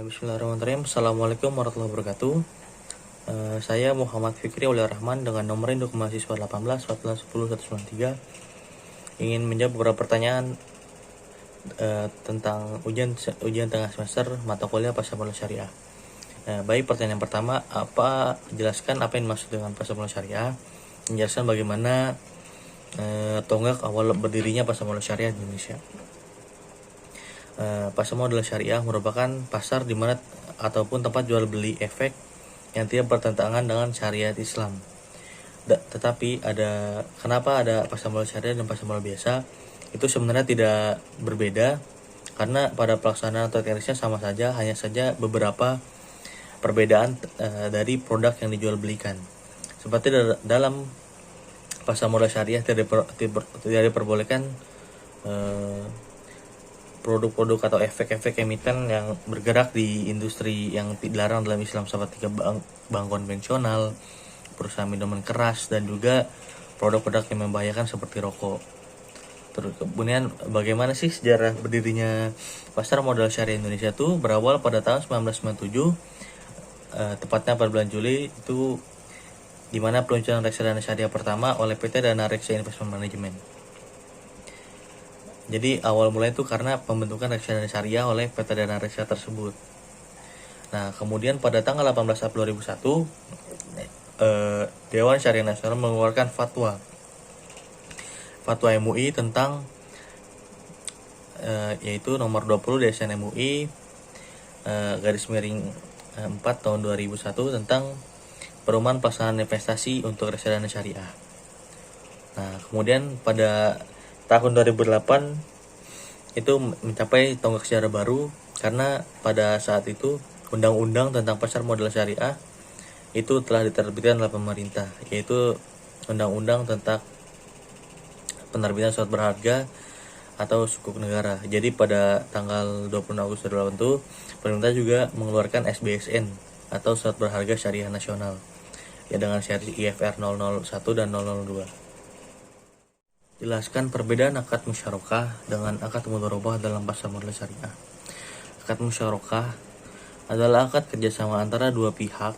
Bismillahirrahmanirrahim. Assalamualaikum warahmatullahi wabarakatuh. Saya Muhammad Fikri Aulia Rahman dengan nomor induk mahasiswa 18 14 10 193 ingin menjawab beberapa pertanyaan tentang ujian tengah semester mata kuliah pasar modal syariah. Baik, pertanyaan pertama, jelaskan apa yang dimaksud dengan pasar modal syariah. Menjelaskan bagaimana tonggak awal berdirinya pasar modal syariah di Indonesia. Pasar modal syariah merupakan pasar di mana ataupun tempat jual beli efek yang tidak bertentangan dengan syariat Islam. Tetapi kenapa ada pasar modal syariah dan pasar modal biasa? Itu sebenarnya tidak berbeda karena pada pelaksanaan atau teknisnya sama saja, hanya saja beberapa perbedaan dari produk yang dijual belikan. Seperti dalam pasar modal syariah tidak diperbolehkan produk-produk atau efek-efek emiten yang bergerak di industri yang dilarang dalam Islam, seperti bank konvensional, perusahaan minuman keras, dan juga produk-produk yang membahayakan seperti rokok. Terus kemudian bagaimana sih sejarah berdirinya pasar modal syariah Indonesia itu berawal pada tahun 1997, tepatnya pada bulan Juli itu, di mana peluncuran reksadana syariah pertama oleh PT Dana Reksa Investment Management. Jadi awal mulai itu karena pembentukan reksadana syariah oleh PT Dana Reksa tersebut. Nah, kemudian pada tanggal 18 April 2001, Dewan Syariah Nasional mengeluarkan fatwa MUI tentang yaitu nomor 20 DSN MUI _4 tahun 2001 tentang perumahan pelaksanaan investasi untuk reksadana syariah. Nah, kemudian pada tahun 2008 itu mencapai tonggak sejarah baru karena pada saat itu undang-undang tentang pasar modal syariah itu telah diterbitkan oleh pemerintah, yaitu undang-undang tentang penerbitan surat berharga atau sukuk negara. Jadi pada tanggal 26 Agustus 2008 itu pemerintah juga mengeluarkan SBSN atau surat berharga syariah nasional, ya, dengan seri IFR 001 dan 002. Jelaskan perbedaan akad musyarakah dengan akad mudharabah dalam pasar modal syariah. Akad musyarakah adalah akad kerjasama antara dua pihak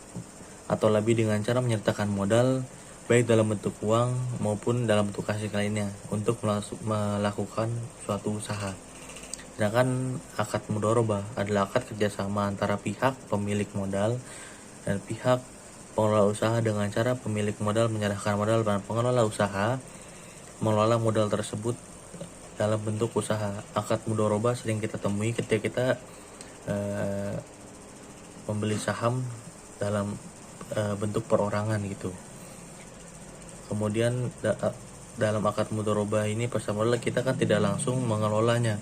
atau lebih dengan cara menyertakan modal baik dalam bentuk uang maupun dalam bentuk hasil lainnya untuk melakukan suatu usaha. Sedangkan akad mudharabah adalah akad kerjasama antara pihak pemilik modal dan pihak pengelola usaha dengan cara pemilik modal menyerahkan modal pada pengelola usaha mengelola modal tersebut dalam bentuk usaha. Akad mudharabah sering kita temui ketika kita membeli saham dalam bentuk perorangan gitu. Kemudian dalam akad mudharabah ini pasar modal kita kan tidak langsung mengelolanya.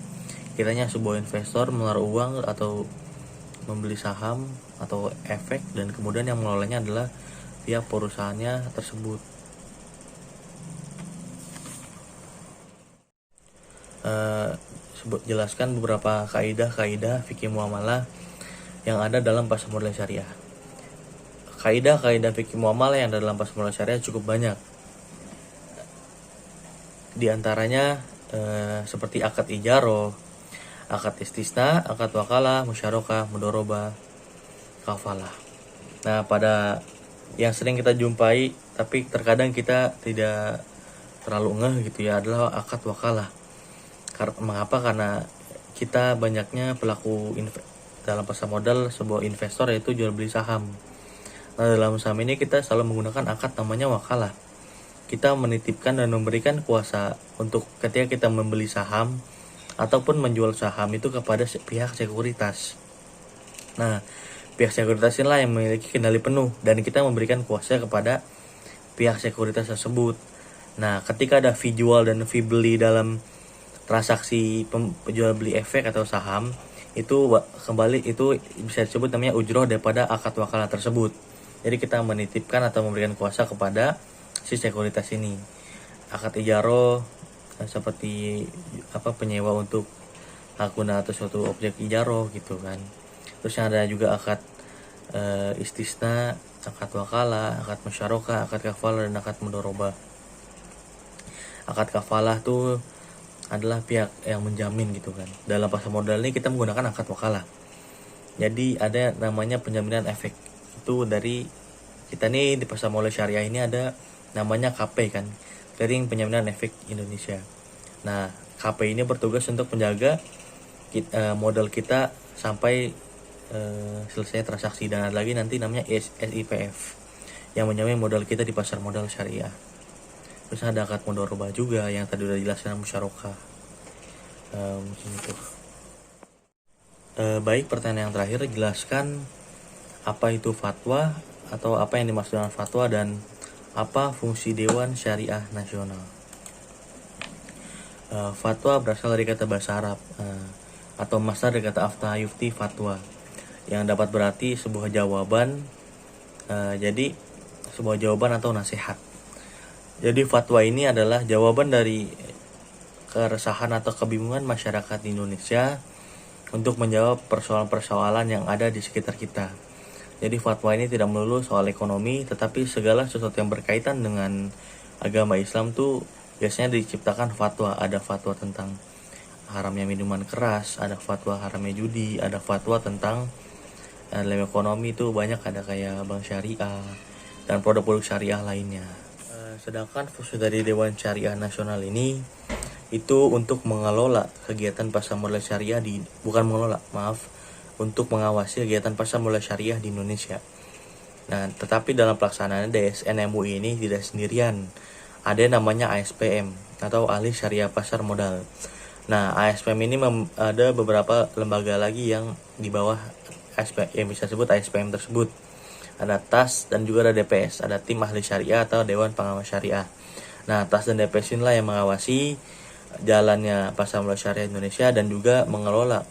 Kiranya sebuah investor menaruh uang atau membeli saham atau efek, dan kemudian yang mengelolanya adalah pihak perusahaannya tersebut. Jelaskan beberapa kaidah fikih muamalah yang ada dalam pasar modal syariah. Kaidah fikih muamalah yang ada dalam pasar modal syariah cukup banyak. Di antaranya seperti akad ijaroh, akad istisna, akad wakalah, musyarakah, mudharabah, kafalah. Nah, pada yang sering kita jumpai tapi terkadang kita tidak terlalu ngeh gitu ya adalah akad wakalah. Mengapa? Karena kita banyaknya pelaku dalam pasar modal sebuah investor, yaitu jual beli saham. Nah, dalam saham ini kita selalu menggunakan akad namanya wakalah. Kita menitipkan dan memberikan kuasa untuk ketika kita membeli saham ataupun menjual saham itu kepada pihak sekuritas. Nah, pihak sekuritas inilah yang memiliki kendali penuh dan kita memberikan kuasa kepada pihak sekuritas tersebut. Nah, ketika ada fee jual dan fee beli dalam transaksi jual beli efek atau saham, itu kembali itu bisa disebut namanya ujroh daripada akad wakalah tersebut. Jadi kita menitipkan atau memberikan kuasa kepada si sekuritas ini. Akad ijaroh seperti penyewa untuk hak guna atau suatu objek ijaroh gitu kan. Terus yang ada juga akad istisna, akad wakalah, akad musyarakah, akad kafalah, dan akad mudharabah. Akad kafalah tuh adalah pihak yang menjamin gitu kan. Dalam pasar modal ini kita menggunakan akad wakalah. Jadi ada namanya penjaminan efek. Itu dari kita nih di pasar modal syariah ini ada namanya KP kan, Clearing Penjaminan Efek Indonesia. Nah, KP ini bertugas untuk menjaga modal kita sampai selesai transaksi. Dan ada lagi nanti namanya SIPF yang menjamin modal kita di pasar modal syariah. Terus ada akad mudharabah juga yang tadi udah dijelaskan, musyarakah. Itu. Baik, pertanyaan yang terakhir, jelaskan apa itu fatwa atau apa yang dimaksud dengan fatwa dan apa fungsi Dewan Syariah Nasional. Fatwa berasal dari kata bahasa Arab atau masdar dari kata afta yufti fatwa yang dapat berarti sebuah jawaban. Jadi sebuah jawaban atau nasihat. Jadi fatwa ini adalah jawaban dari keresahan atau kebingungan masyarakat di Indonesia untuk menjawab persoalan-persoalan yang ada di sekitar kita. Jadi fatwa ini tidak melulu soal ekonomi, tetapi segala sesuatu yang berkaitan dengan agama Islam tuh biasanya diciptakan fatwa. Ada fatwa tentang haramnya minuman keras, ada fatwa haramnya judi, ada fatwa tentang dalam ekonomi itu banyak, ada kayak bank syariah dan produk-produk syariah lainnya. Sedangkan fungsi dari Dewan Syariah Nasional ini itu untuk mengelola kegiatan pasar modal syariah untuk mengawasi kegiatan pasar modal syariah di Indonesia. Nah, tetapi dalam pelaksanaan DSN MUI ini tidak sendirian. Ada namanya ASPM atau Ahli Syariah Pasar Modal. Nah, ASPM ini ada beberapa lembaga lagi yang di bawah ASPM, yang bisa disebut ASPM tersebut. Ada TAS dan juga ada DPS, ada Tim Ahli Syariah atau Dewan Pengawas Syariah. Nah, TAS dan DPS inilah yang mengawasi jalannya pasar modal syariah Indonesia dan juga mengelola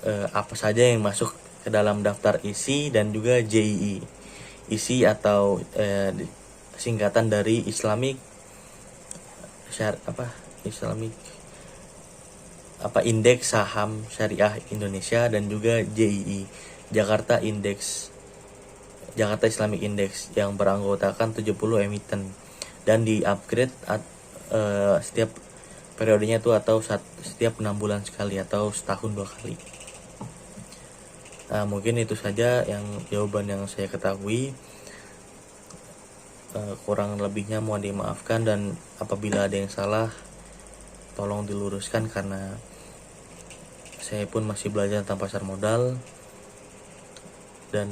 apa saja yang masuk ke dalam daftar ISI dan juga JII. ISI atau singkatan dari Islamic Indeks Saham Syariah Indonesia, dan juga JII, Jakarta Islamic Index, yang beranggotakan 70 emiten dan di-upgrade setiap periodenya itu atau setiap 6 bulan sekali atau setahun 2 kali. Nah, mungkin itu saja jawaban yang saya ketahui. Kurang lebihnya mohon dimaafkan, dan apabila ada yang salah tolong diluruskan karena saya pun masih belajar tentang pasar modal dan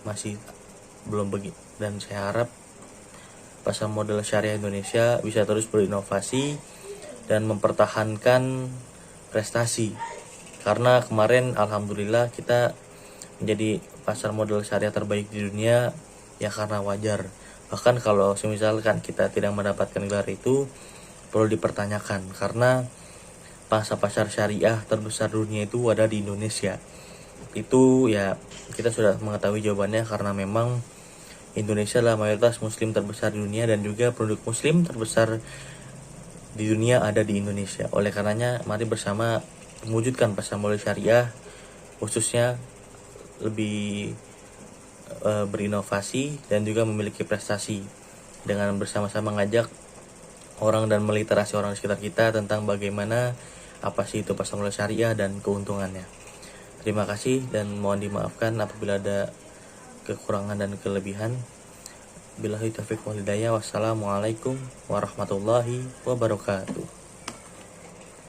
masih belum begitu, dan saya harap pasar modal syariah Indonesia bisa terus berinovasi dan mempertahankan prestasi. Karena kemarin alhamdulillah kita menjadi pasar modal syariah terbaik di dunia, ya karena wajar. Bahkan kalau misalkan kita tidak mendapatkan gelar itu perlu dipertanyakan, karena pasar syariah terbesar dunia itu ada di Indonesia. Itu ya kita sudah mengetahui jawabannya, karena memang Indonesia adalah mayoritas muslim terbesar di dunia dan juga produk muslim terbesar di dunia ada di Indonesia. Oleh karenanya mari bersama mewujudkan pasar modal syariah, khususnya lebih berinovasi dan juga memiliki prestasi, dengan bersama-sama mengajak orang dan meliterasi orang di sekitar kita tentang bagaimana apa sih itu pasar modal syariah dan keuntungannya. Terima kasih dan mohon dimaafkan apabila ada kekurangan dan kelebihan. Billahi taufiq wal hidayah. Wassalamualaikum warahmatullahi wabarakatuh.